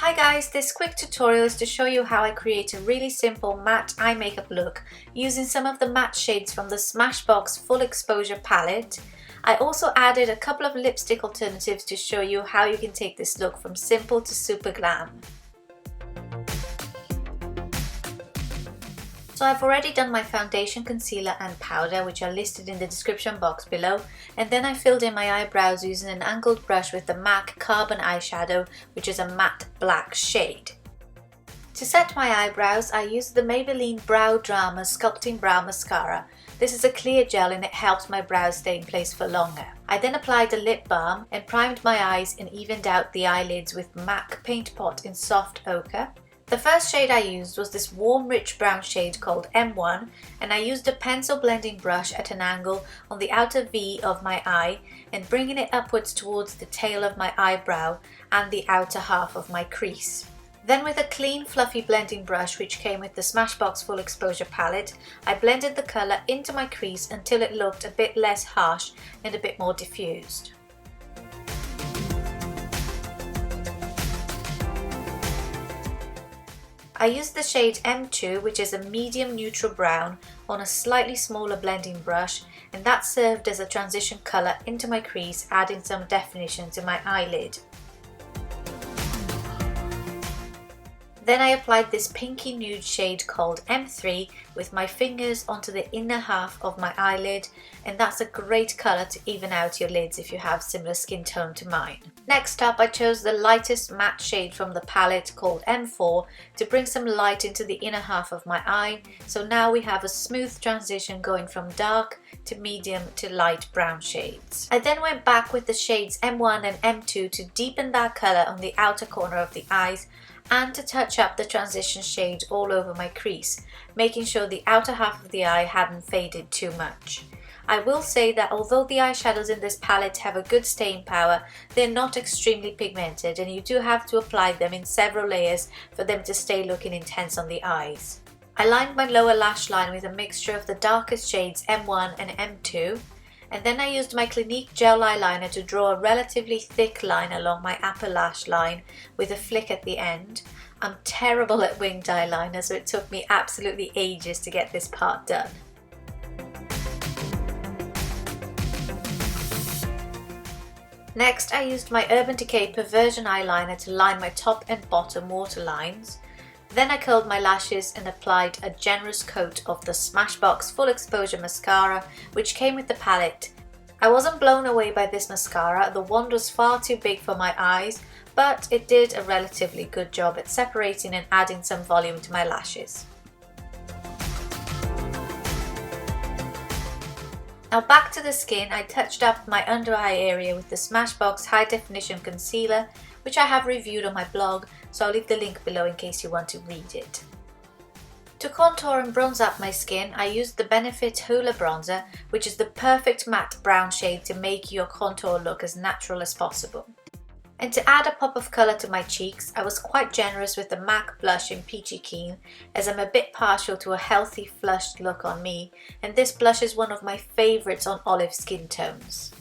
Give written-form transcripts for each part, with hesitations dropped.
Hi guys, this quick tutorial is to show you how I create a really simple matte eye makeup look using some of the matte shades from the Smashbox Full Exposure palette. I also added a couple of lipstick alternatives to show you how you can take this look from simple to super glam. So I've already done my foundation, concealer and powder, which are listed in the description box below, and then I filled in my eyebrows using an angled brush with the MAC Carbon Eyeshadow, which is a matte black shade. To set my eyebrows, I used the Maybelline Brow Drama Sculpting Brow Mascara. This is a clear gel and it helps my brows stay in place for longer. I then applied a lip balm and primed my eyes and evened out the eyelids with MAC Paint Pot in Soft Ochre. The first shade I used was this warm rich brown shade called M1, and I used a pencil blending brush at an angle on the outer V of my eye and bringing it upwards towards the tail of my eyebrow and the outer half of my crease. Then with a clean fluffy blending brush which came with the Smashbox Full Exposure palette, I blended the colour into my crease until it looked a bit less harsh and a bit more diffused. I used the shade M2, which is a medium neutral brown, on a slightly smaller blending brush, and that served as a transition colour into my crease, adding some definition to my eyelid. Then I applied this pinky nude shade called M3 with my fingers onto the inner half of my eyelid, and that's a great colour to even out your lids if you have similar skin tone to mine. Next up, I chose the lightest matte shade from the palette called M4 to bring some light into the inner half of my eye, so now we have a smooth transition going from dark to medium to light brown shades. I then went back with the shades M1 and M2 to deepen that colour on the outer corner of the eyes and to touch up the transition shade all over my crease, making sure the outer half of the eye hadn't faded too much. I will say that although the eyeshadows in this palette have a good staying power, they're not extremely pigmented and you do have to apply them in several layers for them to stay looking intense on the eyes. I lined my lower lash line with a mixture of the darkest shades M1 and M2, and then I used my Clinique gel eyeliner to draw a relatively thick line along my upper lash line with a flick at the end. I'm terrible at winged eyeliner, so it took me absolutely ages to get this part done. Next, I used my Urban Decay Perversion eyeliner to line my top and bottom waterlines. Then I curled my lashes and applied a generous coat of the Smashbox Full Exposure Mascara, which came with the palette. I wasn't blown away by this mascara, the wand was far too big for my eyes, but it did a relatively good job at separating and adding some volume to my lashes. Now back to the skin, I touched up my under eye area with the Smashbox High Definition Concealer, which I have reviewed on my blog, so I'll leave the link below in case you want to read it. To contour and bronze up my skin, I used the Benefit Hoola bronzer, which is the perfect matte brown shade to make your contour look as natural as possible. And to add a pop of colour to my cheeks, I was quite generous with the MAC blush in Peachykeen, as I'm a bit partial to a healthy flushed look on me, and this blush is one of my favourites on olive skin tones.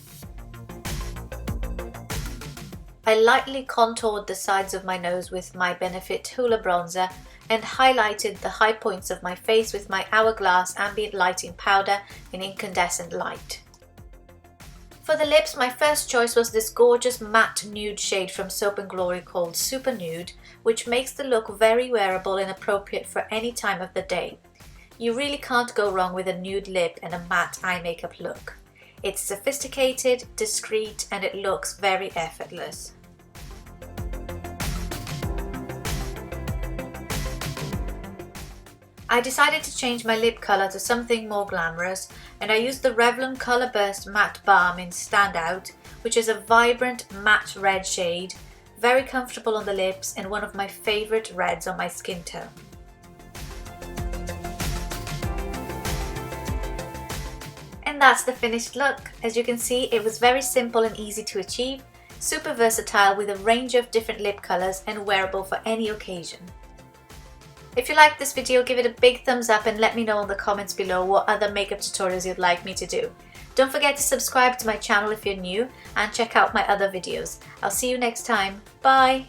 I lightly contoured the sides of my nose with my Benefit Hoola bronzer and highlighted the high points of my face with my Hourglass Ambient Lighting Powder in Incandescent Light. For the lips, my first choice was this gorgeous matte nude shade from Soap & Glory called Super Nude, which makes the look very wearable and appropriate for any time of the day. You really can't go wrong with a nude lip and a matte eye makeup look. It's sophisticated, discreet, and it looks very effortless. I decided to change my lip colour to something more glamorous, and I used the Revlon Colorburst Matte Balm in Standout, which is a vibrant matte red shade, very comfortable on the lips and one of my favourite reds on my skin tone. And that's the finished look. As you can see, it was very simple and easy to achieve, super versatile with a range of different lip colours and wearable for any occasion. If you liked this video, give it a big thumbs up and let me know in the comments below what other makeup tutorials you'd like me to do. Don't forget to subscribe to my channel if you're new and check out my other videos. I'll see you next time. Bye!